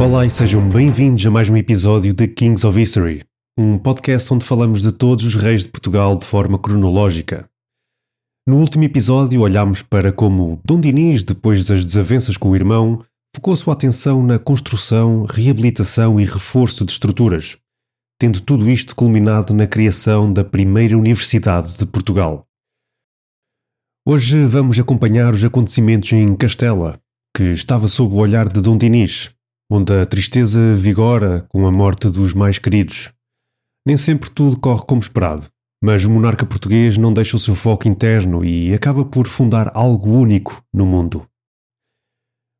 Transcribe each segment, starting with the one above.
Olá e sejam bem-vindos a mais um episódio de Kings of History, um podcast onde falamos de todos os reis de Portugal de forma cronológica. No último episódio olhámos para como Dom Dinis, depois das desavenças com o irmão, focou a sua atenção na construção, reabilitação e reforço de estruturas, tendo tudo isto culminado na criação da primeira Universidade de Portugal. Hoje vamos acompanhar os acontecimentos em Castela, que estava sob o olhar de Dom Dinis, onde a tristeza vigora com a morte dos mais queridos. Nem sempre tudo corre como esperado, mas o monarca português não deixa o seu foco interno e acaba por fundar algo único no mundo.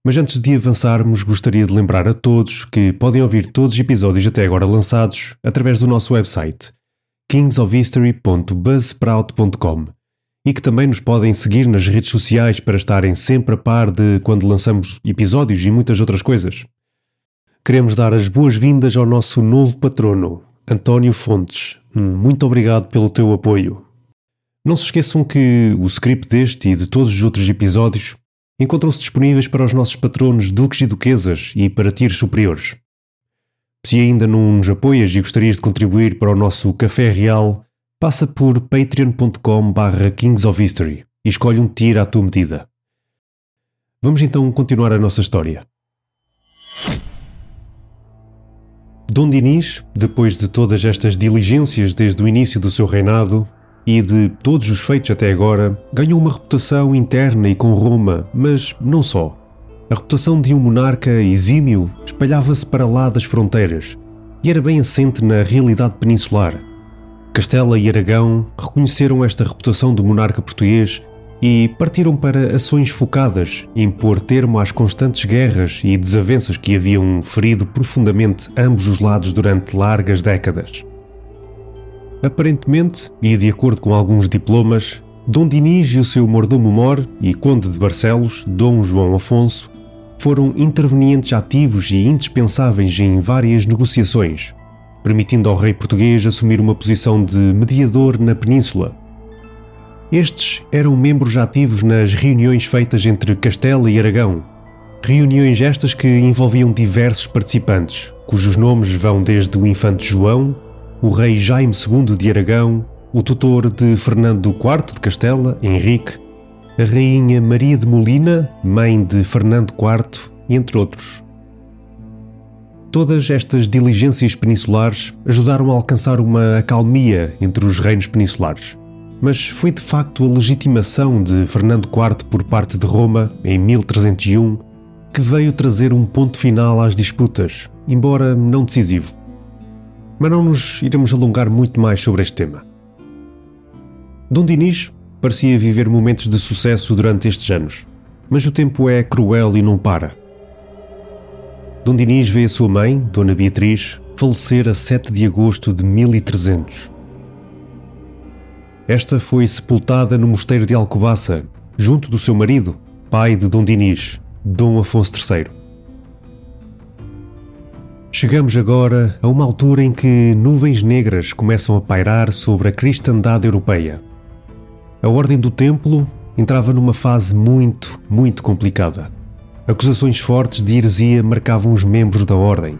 Mas antes de avançarmos, gostaria de lembrar a todos que podem ouvir todos os episódios até agora lançados através do nosso website kingsofhistory.buzzsprout.com e que também nos podem seguir nas redes sociais para estarem sempre a par de quando lançamos episódios e muitas outras coisas. Queremos dar as boas-vindas ao nosso novo patrono, António Fontes. Muito obrigado pelo teu apoio. Não se esqueçam que o script deste e de todos os outros episódios encontram-se disponíveis para os nossos patronos duques e duquesas e para tiers superiores. Se ainda não nos apoias e gostarias de contribuir para o nosso Café Real, passa por patreon.com/kingsofhistory e escolhe um tier à tua medida. Vamos então continuar a nossa história. Dom Dinis, depois de todas estas diligências desde o início do seu reinado e de todos os feitos até agora, ganhou uma reputação interna e com Roma, mas não só. A reputação de um monarca exímio espalhava-se para lá das fronteiras e era bem assente na realidade peninsular. Castela e Aragão reconheceram esta reputação do monarca português e partiram para ações focadas em pôr termo às constantes guerras e desavenças que haviam ferido profundamente ambos os lados durante largas décadas. Aparentemente, e de acordo com alguns diplomas, Dom Dinis e o seu mordomo-mor e conde de Barcelos, Dom João Afonso, foram intervenientes ativos e indispensáveis em várias negociações, permitindo ao rei português assumir uma posição de mediador na península. Estes eram membros ativos nas reuniões feitas entre Castela e Aragão, reuniões estas que envolviam diversos participantes, cujos nomes vão desde o infante João, o rei Jaime II de Aragão, o tutor de Fernando IV de Castela, Henrique, a rainha Maria de Molina, mãe de Fernando IV, entre outros. Todas estas diligências peninsulares ajudaram a alcançar uma acalmia entre os reinos peninsulares, mas foi de facto a legitimação de Fernando IV por parte de Roma, em 1301, que veio trazer um ponto final às disputas, embora não decisivo. Mas não nos iremos alongar muito mais sobre este tema. Dom Dinis parecia viver momentos de sucesso durante estes anos, mas o tempo é cruel e não para. Dom Dinis vê a sua mãe, Dona Beatriz, falecer a 7 de agosto de 1300. Esta foi sepultada no mosteiro de Alcobaça, junto do seu marido, pai de Dom Dinis, Dom Afonso III. Chegamos agora a uma altura em que nuvens negras começam a pairar sobre a cristandade europeia. A Ordem do Templo entrava numa fase muito complicada. Acusações fortes de heresia marcavam os membros da Ordem.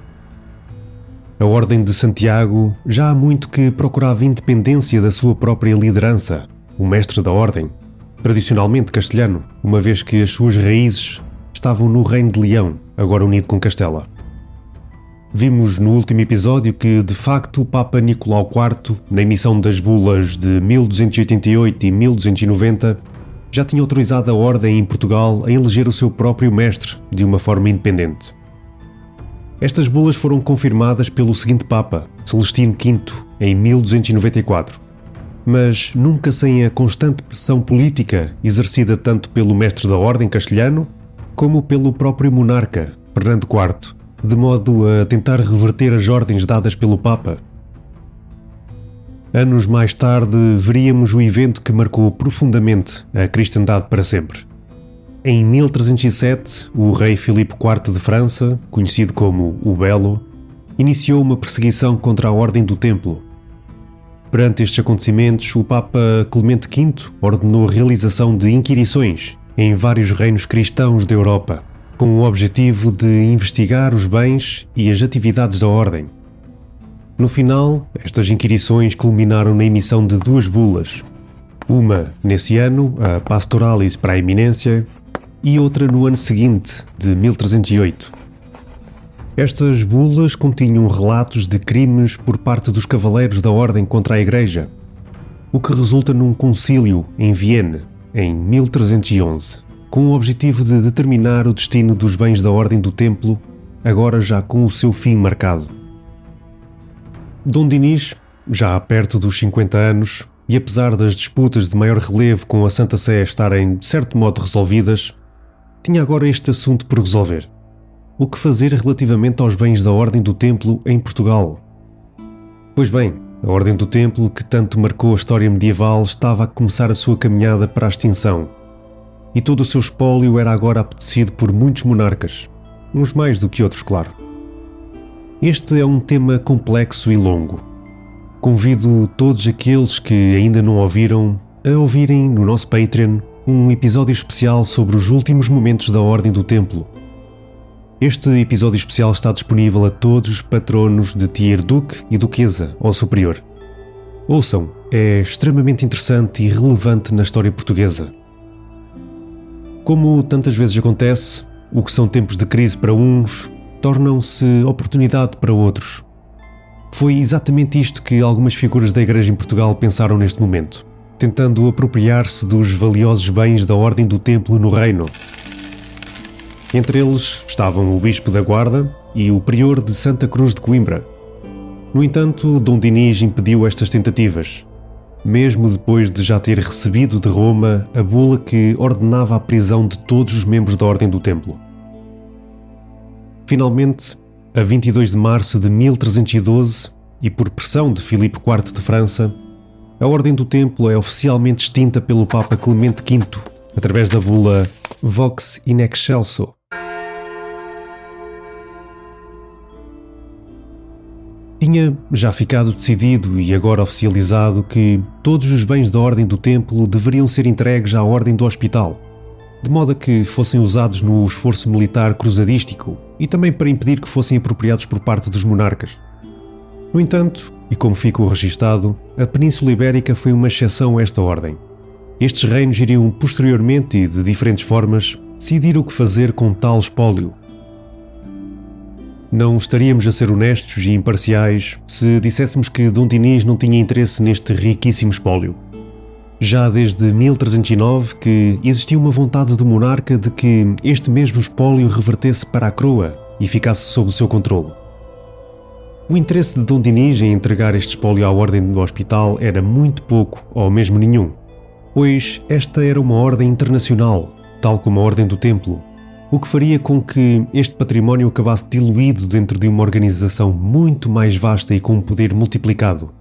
A Ordem de Santiago já há muito que procurava independência da sua própria liderança, o mestre da Ordem, tradicionalmente castelhano, uma vez que as suas raízes estavam no Reino de Leão, agora unido com Castela. Vimos no último episódio que, de facto, o Papa Nicolau IV, na emissão das bulas de 1288 e 1290, já tinha autorizado a Ordem em Portugal a eleger o seu próprio mestre de uma forma independente. Estas bulas foram confirmadas pelo seguinte Papa, Celestino V, em 1294, mas nunca sem a constante pressão política exercida tanto pelo mestre da Ordem castelhano como pelo próprio monarca, Fernando IV, de modo a tentar reverter as ordens dadas pelo Papa. Anos mais tarde, veríamos o evento que marcou profundamente a cristandade para sempre. Em 1307, o rei Filipe IV de França, conhecido como o Belo, iniciou uma perseguição contra a Ordem do Templo. Perante estes acontecimentos, o Papa Clemente V ordenou a realização de inquirições em vários reinos cristãos da Europa, com o objetivo de investigar os bens e as atividades da Ordem. No final, estas inquirições culminaram na emissão de 2 bulas, uma nesse ano, a Pastoralis para a Eminência, e outra no ano seguinte, de 1308. Estas bulas continham relatos de crimes por parte dos cavaleiros da Ordem contra a Igreja, o que resulta num concílio em Viena, em 1311, com o objetivo de determinar o destino dos bens da Ordem do Templo, agora já com o seu fim marcado. Dom Dinis, já perto dos 50 anos, e apesar das disputas de maior relevo com a Santa Sé estarem de certo modo resolvidas, tinha agora este assunto por resolver. O que fazer relativamente aos bens da Ordem do Templo em Portugal? Pois bem, a Ordem do Templo, que tanto marcou a história medieval, estava a começar a sua caminhada para a extinção. E todo o seu espólio era agora apetecido por muitos monarcas, uns mais do que outros, claro. Este é um tema complexo e longo. Convido todos aqueles que ainda não ouviram a ouvirem no nosso Patreon um episódio especial sobre os últimos momentos da Ordem do Templo. Este episódio especial está disponível a todos os patronos de tier Duque e Duquesa ou Superior. Ouçam, é extremamente interessante e relevante na história portuguesa. Como tantas vezes acontece, o que são tempos de crise para uns, tornam-se oportunidade para outros. Foi exatamente isto que algumas figuras da Igreja em Portugal pensaram neste momento, tentando apropriar-se dos valiosos bens da Ordem do Templo no Reino. Entre eles estavam o Bispo da Guarda e o Prior de Santa Cruz de Coimbra. No entanto, Dom Dinis impediu estas tentativas, mesmo depois de já ter recebido de Roma a bula que ordenava a prisão de todos os membros da Ordem do Templo. Finalmente, a 22 de março de 1312, e por pressão de Filipe IV de França, a Ordem do Templo é oficialmente extinta pelo Papa Clemente V, através da bula Vox in Excelso. Tinha já ficado decidido e agora oficializado que todos os bens da Ordem do Templo deveriam ser entregues à Ordem do Hospital, de modo a que fossem usados no esforço militar cruzadístico e também para impedir que fossem apropriados por parte dos monarcas. No entanto, e como ficou registado, a Península Ibérica foi uma exceção a esta ordem. Estes reinos iriam posteriormente e de diferentes formas decidir o que fazer com tal espólio. Não estaríamos a ser honestos e imparciais se disséssemos que Dom Dinis não tinha interesse neste riquíssimo espólio. Já desde 1309 que existia uma vontade do monarca de que este mesmo espólio revertesse para a coroa e ficasse sob o seu controle. O interesse de Dom Dinis em entregar este espólio à Ordem do Hospital era muito pouco ou mesmo nenhum, pois esta era uma ordem internacional, tal como a Ordem do Templo, o que faria com que este património acabasse diluído dentro de uma organização muito mais vasta e com um poder multiplicado.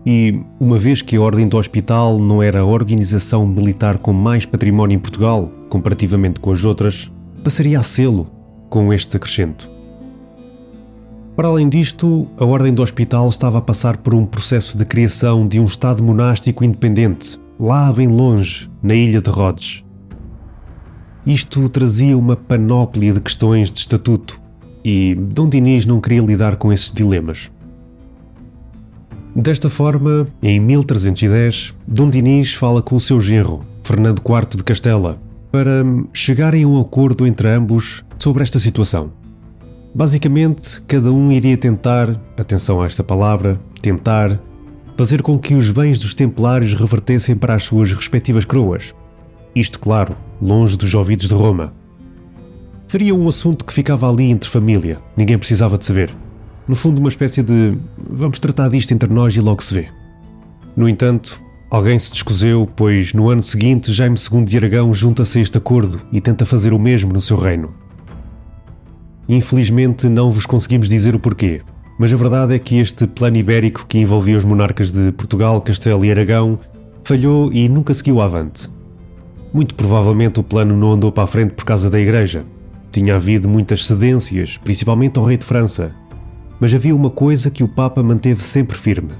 E, uma vez que a Ordem do Hospital não era a organização militar com mais património em Portugal, comparativamente com as outras, passaria a sê-lo com este acrescento. Para além disto, a Ordem do Hospital estava a passar por um processo de criação de um Estado monástico independente, lá bem longe, na ilha de Rhodes. Isto trazia uma panóplia de questões de estatuto e Dom Dinis não queria lidar com esses dilemas. Desta forma, em 1310, Dom Dinis fala com o seu genro, Fernando IV de Castela, para chegarem a um acordo entre ambos sobre esta situação. Basicamente, cada um iria tentar, atenção a esta palavra, tentar, fazer com que os bens dos templários revertessem para as suas respectivas coroas. Isto, claro, longe dos ouvidos de Roma. Seria um assunto que ficava ali entre família, ninguém precisava de saber. No fundo, uma espécie de vamos tratar disto entre nós e logo se vê. No entanto, alguém se descoseu, pois no ano seguinte Jaime II de Aragão junta-se a este acordo e tenta fazer o mesmo no seu reino. Infelizmente não vos conseguimos dizer o porquê, mas a verdade é que este plano ibérico que envolvia os monarcas de Portugal, Castelo e Aragão falhou e nunca seguiu avante. Muito provavelmente o plano não andou para a frente por causa da Igreja. Tinha havido muitas cedências, principalmente ao rei de França. Mas havia uma coisa que o Papa manteve sempre firme.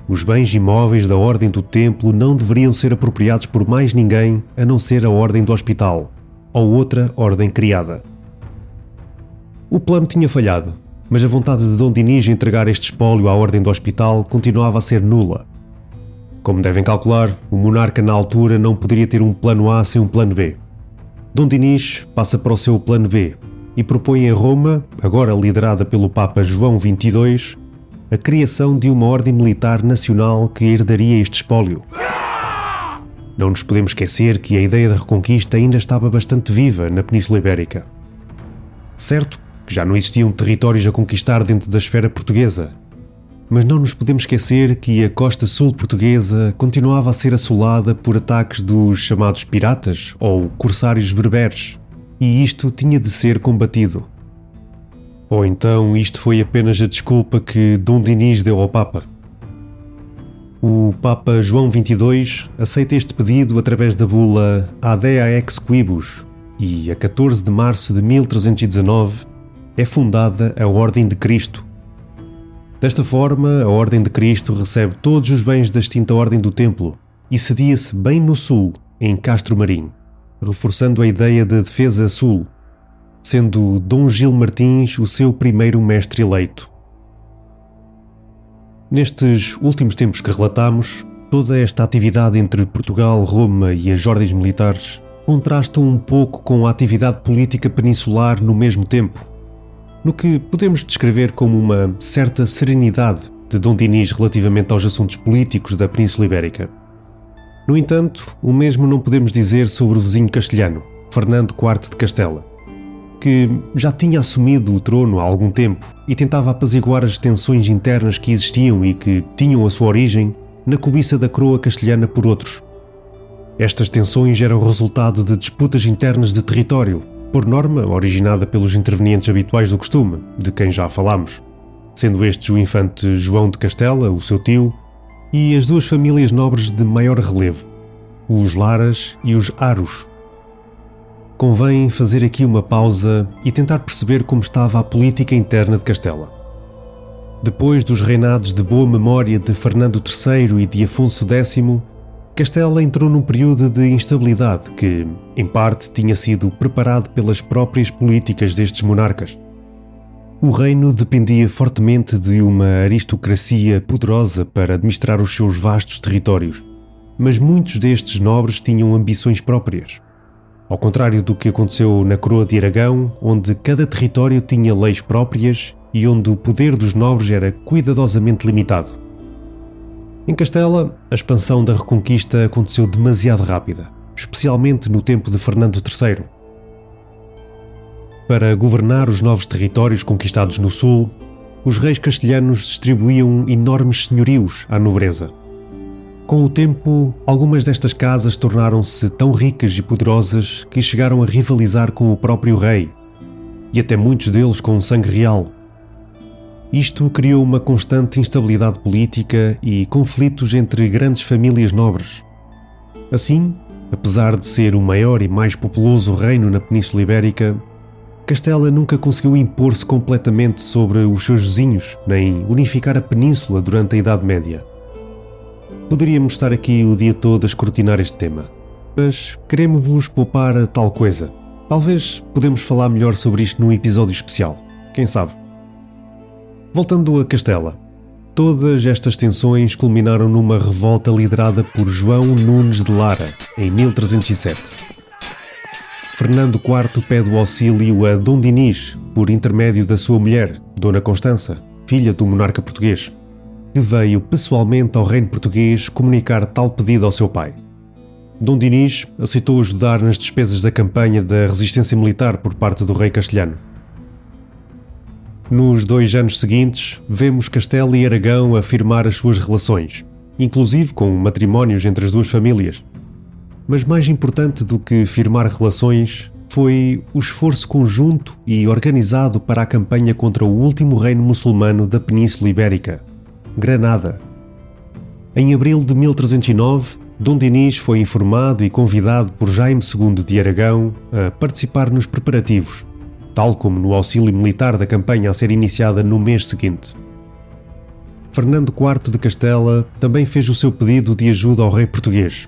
Os bens imóveis da Ordem do Templo não deveriam ser apropriados por mais ninguém a não ser a Ordem do Hospital, ou outra ordem criada. O plano tinha falhado, mas a vontade de Dom Dinis entregar este espólio à ordem do hospital continuava a ser nula. Como devem calcular, o monarca na altura não poderia ter um plano A sem um plano B. Dom Dinis passa para o seu plano B e propõe a Roma, agora liderada pelo Papa João XXII, a criação de uma ordem militar nacional que herdaria este espólio. Não nos podemos esquecer que a ideia da reconquista ainda estava bastante viva na Península Ibérica. Certo que já não existiam territórios a conquistar dentro da esfera portuguesa, mas não nos podemos esquecer que a costa sul portuguesa continuava a ser assolada por ataques dos chamados piratas ou corsários berberes, e isto tinha de ser combatido. Ou então isto foi apenas a desculpa que Dom Dinis deu ao Papa. O Papa João XXII aceita este pedido através da bula Adea ex quibus e, a 14 de março de 1319, é fundada a Ordem de Cristo. Desta forma, a Ordem de Cristo recebe todos os bens da extinta Ordem do Templo e cedia-se bem no sul, em Castro Marim, reforçando a ideia de defesa sul, sendo Dom Gil Martins o seu primeiro mestre eleito. Nestes últimos tempos que relatamos, toda esta atividade entre Portugal, Roma e as ordens militares contrastam um pouco com a atividade política peninsular no mesmo tempo, no que podemos descrever como uma certa serenidade de Dom Dinis relativamente aos assuntos políticos da Península Ibérica. No entanto, o mesmo não podemos dizer sobre o vizinho castelhano, Fernando IV de Castela, que já tinha assumido o trono há algum tempo e tentava apaziguar as tensões internas que existiam e que tinham a sua origem na cobiça da coroa castelhana por outros. Estas tensões eram o resultado de disputas internas de território, por norma originada pelos intervenientes habituais do costume, de quem já falámos, sendo estes o infante João de Castela, o seu tio, e as duas famílias nobres de maior relevo, os Laras e os Aros. Convém fazer aqui uma pausa e tentar perceber como estava a política interna de Castela. Depois dos reinados de boa memória de Fernando III e de Afonso X, Castela entrou num período de instabilidade que, em parte, tinha sido preparado pelas próprias políticas destes monarcas. O reino dependia fortemente de uma aristocracia poderosa para administrar os seus vastos territórios, mas muitos destes nobres tinham ambições próprias. Ao contrário do que aconteceu na coroa de Aragão, onde cada território tinha leis próprias e onde o poder dos nobres era cuidadosamente limitado. Em Castela, a expansão da Reconquista aconteceu demasiado rápida, especialmente no tempo de Fernando III. Para governar os novos territórios conquistados no sul, os reis castelhanos distribuíam enormes senhorios à nobreza. Com o tempo, algumas destas casas tornaram-se tão ricas e poderosas que chegaram a rivalizar com o próprio rei, e até muitos deles com sangue real. Isto criou uma constante instabilidade política e conflitos entre grandes famílias nobres. Assim, apesar de ser o maior e mais populoso reino na Península Ibérica, Castela nunca conseguiu impor-se completamente sobre os seus vizinhos, nem unificar a península durante a Idade Média. Poderíamos estar aqui o dia todo a escrutinar este tema, mas queremos-vos poupar a tal coisa. Talvez podemos falar melhor sobre isto num episódio especial, quem sabe. Voltando a Castela, todas estas tensões culminaram numa revolta liderada por João Nunes de Lara, em 1307. Fernando IV pede o auxílio a Dom Dinis, por intermédio da sua mulher, Dona Constança, filha do monarca português, que veio pessoalmente ao reino português comunicar tal pedido ao seu pai. Dom Dinis aceitou ajudar nas despesas da campanha da resistência militar por parte do rei castelhano. Nos 2 anos seguintes, vemos Castela e Aragão afirmar as suas relações, inclusive com matrimónios entre as duas famílias. Mas mais importante do que firmar relações foi o esforço conjunto e organizado para a campanha contra o último reino muçulmano da Península Ibérica, Granada. Em abril de 1309, Dom Dinis foi informado e convidado por Jaime II de Aragão a participar nos preparativos, tal como no auxílio militar da campanha a ser iniciada no mês seguinte. Fernando IV de Castela também fez o seu pedido de ajuda ao rei português,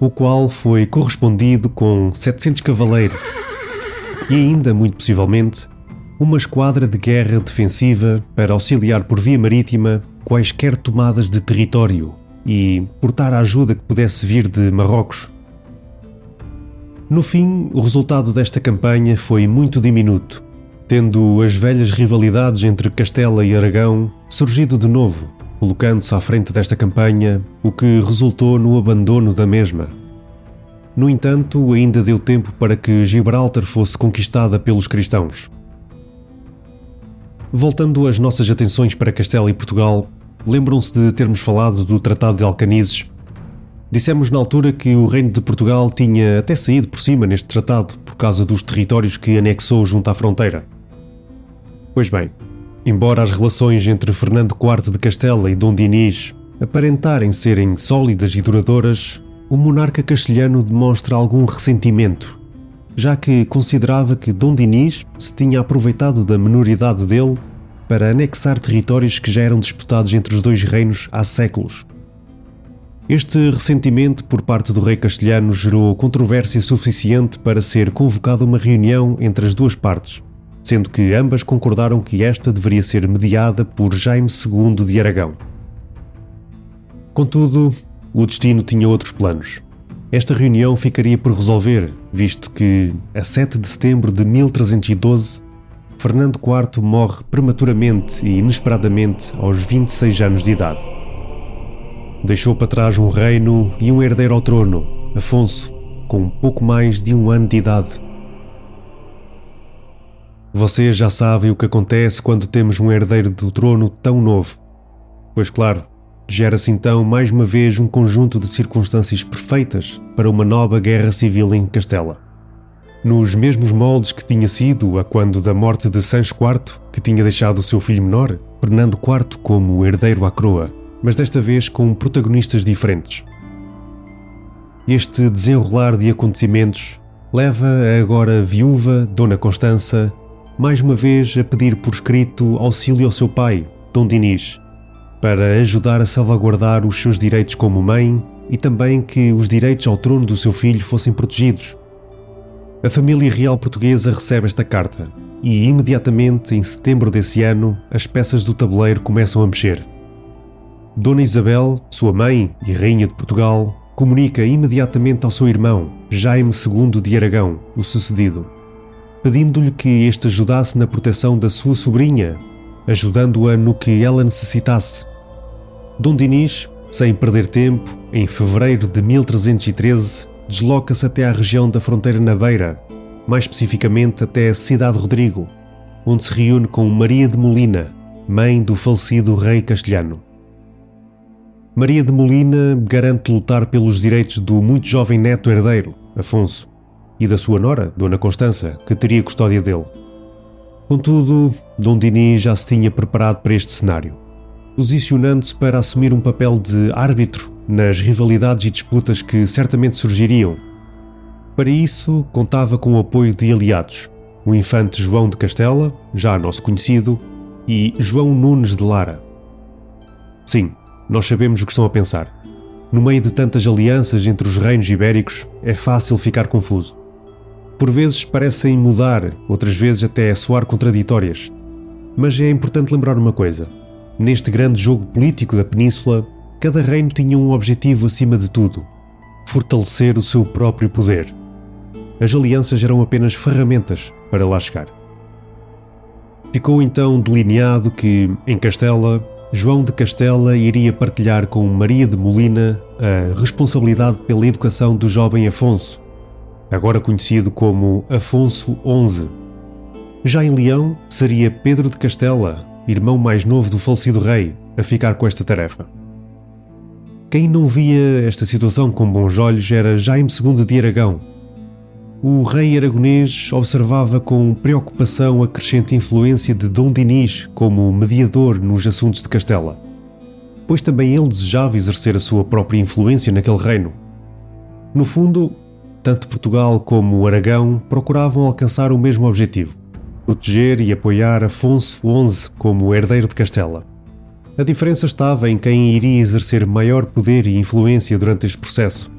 o qual foi correspondido com 700 cavaleiros e ainda, muito possivelmente, uma esquadra de guerra defensiva para auxiliar por via marítima quaisquer tomadas de território e portar a ajuda que pudesse vir de Marrocos. No fim, o resultado desta campanha foi muito diminuto, tendo as velhas rivalidades entre Castela e Aragão surgido de novo, colocando-se à frente desta campanha, o que resultou no abandono da mesma. No entanto, ainda deu tempo para que Gibraltar fosse conquistada pelos cristãos. Voltando as nossas atenções para Castela e Portugal, lembram-se de termos falado do Tratado de Alcanises? Dissemos na altura que o Reino de Portugal tinha até saído por cima neste tratado por causa dos territórios que anexou junto à fronteira. Pois bem, embora as relações entre Fernando IV de Castela e Dom Dinis aparentarem serem sólidas e duradouras, o monarca castelhano demonstra algum ressentimento, já que considerava que Dom Dinis se tinha aproveitado da minoridade dele para anexar territórios que já eram disputados entre os dois reinos há séculos. Este ressentimento por parte do rei castelhano gerou controvérsia suficiente para ser convocada uma reunião entre as duas partes, sendo que ambas concordaram que esta deveria ser mediada por Jaime II de Aragão. Contudo, o destino tinha outros planos. Esta reunião ficaria por resolver, visto que, a 7 de setembro de 1312, Fernando IV morre prematuramente e inesperadamente aos 26 anos de idade. Deixou para trás um reino e um herdeiro ao trono, Afonso, com pouco mais de 1 ano de idade. Vocês já sabem o que acontece quando temos um herdeiro do trono tão novo. Pois claro, gera-se então mais uma vez um conjunto de circunstâncias perfeitas para uma nova guerra civil em Castela. Nos mesmos moldes que tinha sido a quando da morte de Sancho IV, que tinha deixado o seu filho menor, Fernando IV, como herdeiro à coroa, mas desta vez com protagonistas diferentes. Este desenrolar de acontecimentos leva a agora viúva Dona Constança mais uma vez a pedir por escrito auxílio ao seu pai, Dom Dinis, para ajudar a salvaguardar os seus direitos como mãe e também que os direitos ao trono do seu filho fossem protegidos. A família real portuguesa recebe esta carta e imediatamente em setembro desse ano as peças do tabuleiro começam a mexer. Dona Isabel, sua mãe e rainha de Portugal, comunica imediatamente ao seu irmão, Jaime II de Aragão, o sucedido, pedindo-lhe que este ajudasse na proteção da sua sobrinha, ajudando-a no que ela necessitasse. Dom Dinis, sem perder tempo, em fevereiro de 1313, desloca-se até à região da fronteira naveira, mais especificamente até a Cidade Rodrigo, onde se reúne com Maria de Molina, mãe do falecido rei castelhano. Maria de Molina garante lutar pelos direitos do muito jovem neto herdeiro, Afonso, e da sua nora, Dona Constança, que teria custódia dele. Contudo, Dom Dinis já se tinha preparado para este cenário, posicionando-se para assumir um papel de árbitro nas rivalidades e disputas que certamente surgiriam. Para isso, contava com o apoio de aliados, o infante João de Castela, já nosso conhecido, e João Nunes de Lara. Sim, nós sabemos o que estão a pensar. No meio de tantas alianças entre os reinos ibéricos, é fácil ficar confuso. Por vezes parecem mudar, outras vezes até soar contraditórias. Mas é importante lembrar uma coisa. Neste grande jogo político da península, cada reino tinha um objetivo acima de tudo: fortalecer o seu próprio poder. As alianças eram apenas ferramentas para lá chegar. Ficou então delineado que, em Castela, João de Castela iria partilhar com Maria de Molina a responsabilidade pela educação do jovem Afonso, agora conhecido como Afonso XI. Já em Leão, seria Pedro de Castela, irmão mais novo do falecido rei, a ficar com esta tarefa. Quem não via esta situação com bons olhos era Jaime II de Aragão. O rei aragonês observava com preocupação a crescente influência de Dom Dinis como mediador nos assuntos de Castela, pois também ele desejava exercer a sua própria influência naquele reino. No fundo, tanto Portugal como o Aragão procuravam alcançar o mesmo objetivo: proteger e apoiar Afonso XI como herdeiro de Castela. A diferença estava em quem iria exercer maior poder e influência durante este processo.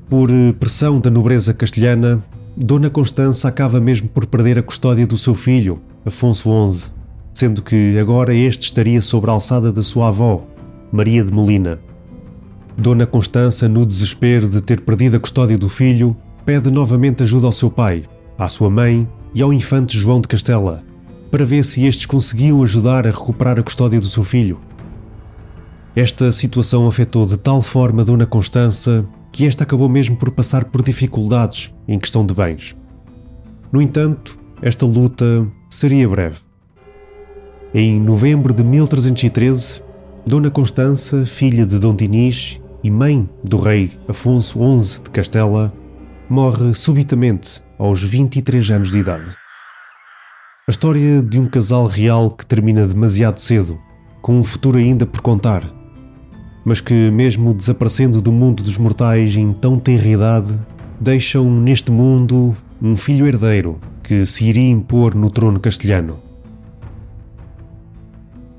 Por pressão da nobreza castelhana, Dona Constança acaba mesmo por perder a custódia do seu filho, Afonso XI, sendo que agora este estaria sob a alçada da sua avó, Maria de Molina. Dona Constança, no desespero de ter perdido a custódia do filho, pede novamente ajuda ao seu pai, à sua mãe e ao infante João de Castela, para ver se estes conseguiam ajudar a recuperar a custódia do seu filho. Esta situação afetou de tal forma Dona Constança que esta acabou mesmo por passar por dificuldades em questão de bens. No entanto, esta luta seria breve. Em novembro de 1313, Dona Constança, filha de Dom Dinis e mãe do rei Afonso XI de Castela, morre subitamente aos 23 anos de idade. A história de um casal real que termina demasiado cedo, com um futuro ainda por contar, mas que, mesmo desaparecendo do mundo dos mortais em tão tenra idade, deixam neste mundo um filho herdeiro que se iria impor no trono castelhano.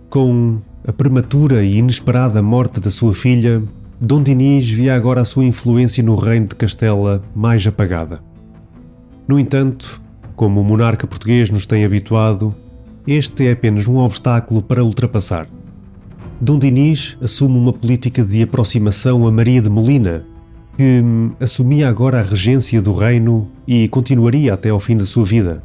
Com a prematura e inesperada morte da sua filha, Dom Dinis via agora a sua influência no reino de Castela mais apagada. No entanto, como o monarca português nos tem habituado, este é apenas um obstáculo para ultrapassar. Dom Dinis assume uma política de aproximação a Maria de Molina, que assumia agora a regência do reino e continuaria até ao fim da sua vida,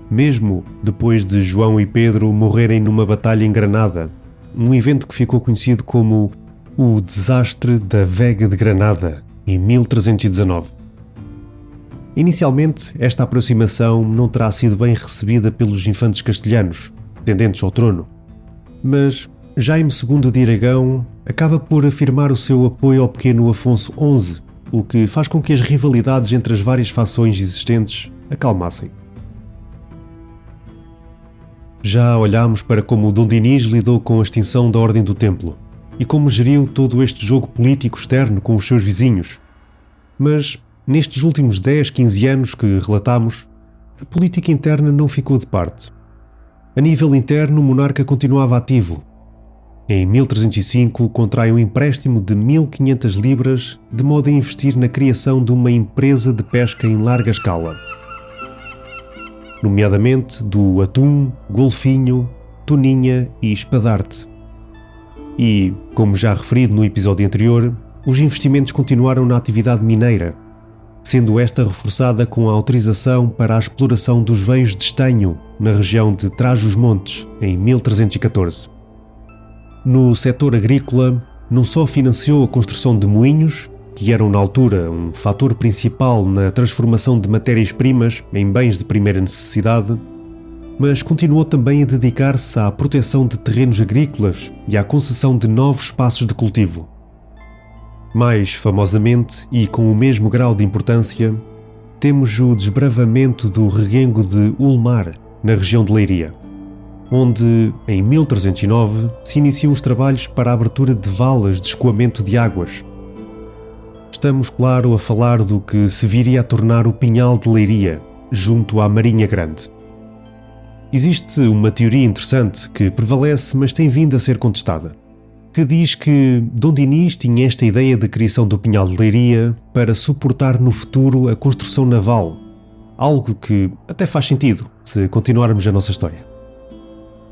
mesmo depois de João e Pedro morrerem numa batalha em Granada, um evento que ficou conhecido como o Desastre da Vega de Granada, em 1319. Inicialmente, esta aproximação não terá sido bem recebida pelos infantes castelhanos, tendentes ao trono, mas Jaime II de Aragão acaba por afirmar o seu apoio ao pequeno Afonso XI, o que faz com que as rivalidades entre as várias fações existentes acalmassem. Já olhámos para como Dom Dinis lidou com a extinção da Ordem do Templo e como geriu todo este jogo político externo com os seus vizinhos. Mas, nestes últimos 10, 15 anos que relatamos, a política interna não ficou de parte. A nível interno, o monarca continuava ativo. Em 1305, contrai um empréstimo de 1500 libras de modo a investir na criação de uma empresa de pesca em larga escala, nomeadamente do atum, golfinho, toninha e espadarte. E, como já referido no episódio anterior, os investimentos continuaram na atividade mineira, sendo esta reforçada com a autorização para a exploração dos veios de estanho na região de Trás-os-Montes, em 1314. No setor agrícola, não só financiou a construção de moinhos, que eram na altura um fator principal na transformação de matérias-primas em bens de primeira necessidade, mas continuou também a dedicar-se à proteção de terrenos agrícolas e à concessão de novos espaços de cultivo. Mais famosamente, e com o mesmo grau de importância, temos o desbravamento do reguengo de Ulmar, na região de Leiria, onde, em 1309, se iniciam os trabalhos para a abertura de valas de escoamento de águas. Estamos, claro, a falar do que se viria a tornar o Pinhal de Leiria, junto à Marinha Grande. Existe uma teoria interessante que prevalece, mas tem vindo a ser contestada, que diz que Dom Dinis tinha esta ideia de criação do Pinhal de Leiria para suportar no futuro a construção naval, algo que até faz sentido se continuarmos a nossa história.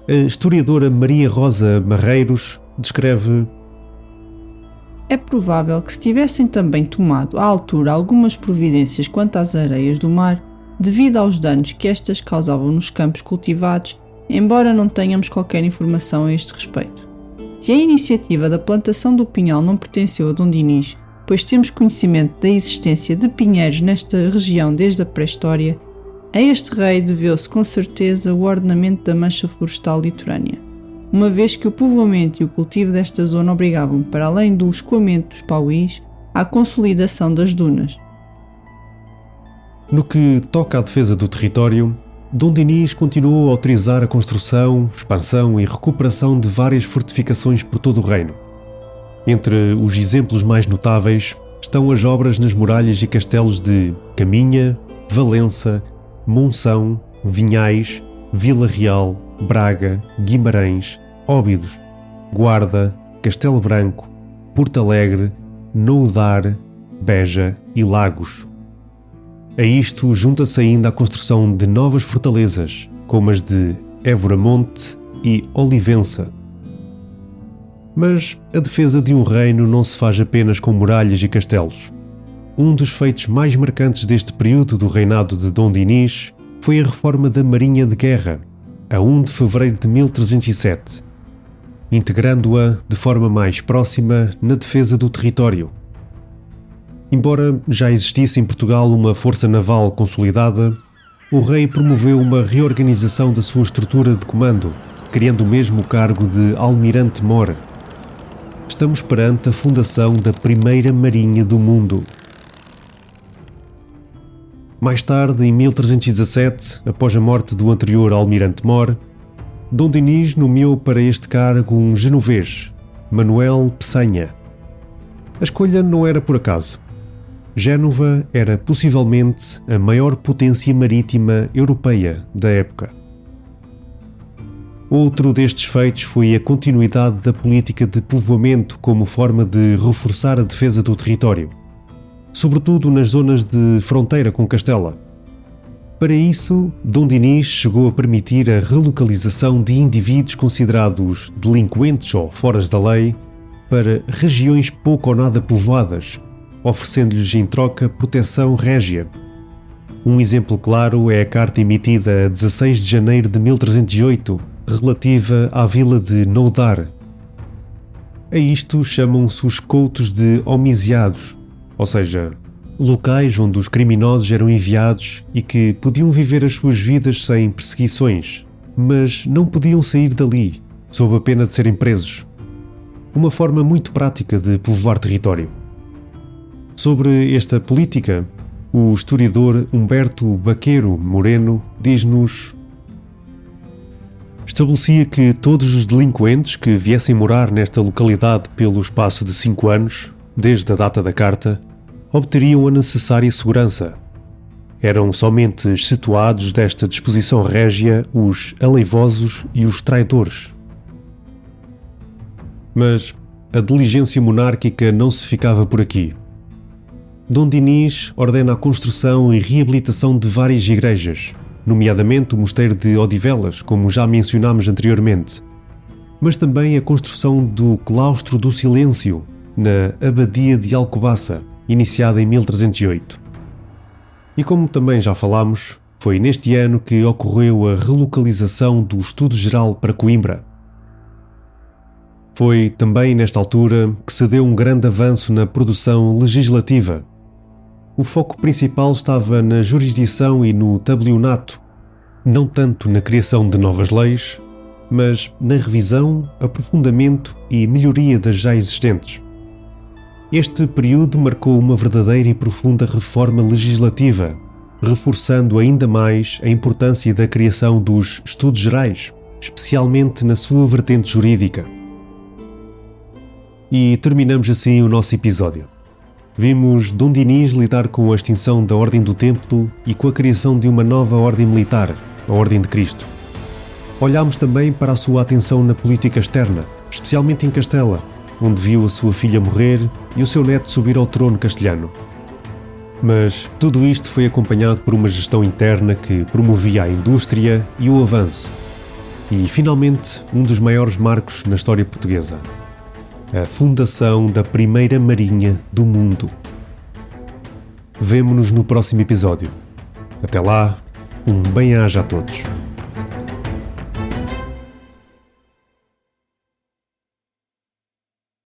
A historiadora Maria Rosa Marreiros descreve: é provável que se tivessem também tomado à altura algumas providências quanto às areias do mar, devido aos danos que estas causavam nos campos cultivados, embora não tenhamos qualquer informação a este respeito. Se a iniciativa da plantação do pinhal não pertenceu a Dom Dinis, pois temos conhecimento da existência de pinheiros nesta região desde a pré-história, a este rei deveu-se com certeza o ordenamento da mancha florestal litorânea, uma vez que o povoamento e o cultivo desta zona obrigavam, para além do escoamento dos pauís, à consolidação das dunas. No que toca à defesa do território, Dom Dinis continuou a autorizar a construção, expansão e recuperação de várias fortificações por todo o reino. Entre os exemplos mais notáveis estão as obras nas muralhas e castelos de Caminha, Valença, Monção, Vinhais, Vila Real, Braga, Guimarães, Óbidos, Guarda, Castelo Branco, Porto Alegre, Noudar, Beja e Lagos. A isto junta-se ainda a construção de novas fortalezas, como as de Évora-Monte e Olivença. Mas a defesa de um reino não se faz apenas com muralhas e castelos. Um dos feitos mais marcantes deste período do reinado de Dom Dinis foi a reforma da Marinha de Guerra, a 1 de fevereiro de 1307, integrando-a de forma mais próxima na defesa do território. Embora já existisse em Portugal uma força naval consolidada, o rei promoveu uma reorganização da sua estrutura de comando, criando mesmo o cargo de Almirante-Mor. Estamos perante a fundação da primeira marinha do mundo. Mais tarde, em 1317, após a morte do anterior Almirante-Mor, Dom Dinis nomeou para este cargo um genovês, Manuel Peçanha. A escolha não era por acaso. Génova era possivelmente a maior potência marítima europeia da época. Outro destes feitos foi a continuidade da política de povoamento como forma de reforçar a defesa do território, sobretudo nas zonas de fronteira com Castela. Para isso, Dom Dinis chegou a permitir a relocalização de indivíduos considerados delinquentes ou foras da lei para regiões pouco ou nada povoadas, oferecendo-lhes em troca proteção régia. Um exemplo claro é a carta emitida a 16 de janeiro de 1308, relativa à vila de Noudar. A isto chamam-se os coutos de homiciados, ou seja, locais onde os criminosos eram enviados e que podiam viver as suas vidas sem perseguições, mas não podiam sair dali, sob a pena de serem presos. Uma forma muito prática de povoar território. Sobre esta política, o historiador Humberto Baqueiro Moreno diz-nos: estabelecia que todos os delinquentes que viessem morar nesta localidade pelo espaço de 5 anos, desde a data da carta, obteriam a necessária segurança. Eram somente excetuados desta disposição régia os aleivosos e os traidores. Mas a diligência monárquica não se ficava por aqui. Dom Dinis ordena a construção e reabilitação de várias igrejas, nomeadamente o mosteiro de Odivelas, como já mencionámos anteriormente, mas também a construção do Claustro do Silêncio, na Abadia de Alcobaça, iniciada em 1308. E como também já falámos, foi neste ano que ocorreu a relocalização do Estudo Geral para Coimbra. Foi também nesta altura que se deu um grande avanço na produção legislativa. O foco principal estava na jurisdição e no tabelionato, não tanto na criação de novas leis, mas na revisão, aprofundamento e melhoria das já existentes. Este período marcou uma verdadeira e profunda reforma legislativa, reforçando ainda mais a importância da criação dos estudos gerais, especialmente na sua vertente jurídica. E terminamos assim o nosso episódio. Vimos Dom Dinis lidar com a extinção da Ordem do Templo e com a criação de uma nova ordem militar, a Ordem de Cristo. Olhámos também para a sua atenção na política externa, especialmente em Castela, onde viu a sua filha morrer e o seu neto subir ao trono castelhano. Mas tudo isto foi acompanhado por uma gestão interna que promovia a indústria e o avanço. E, finalmente, um dos maiores marcos na história portuguesa: a fundação da primeira marinha do mundo. Vemo-nos no próximo episódio. Até lá, um bem-aja a todos.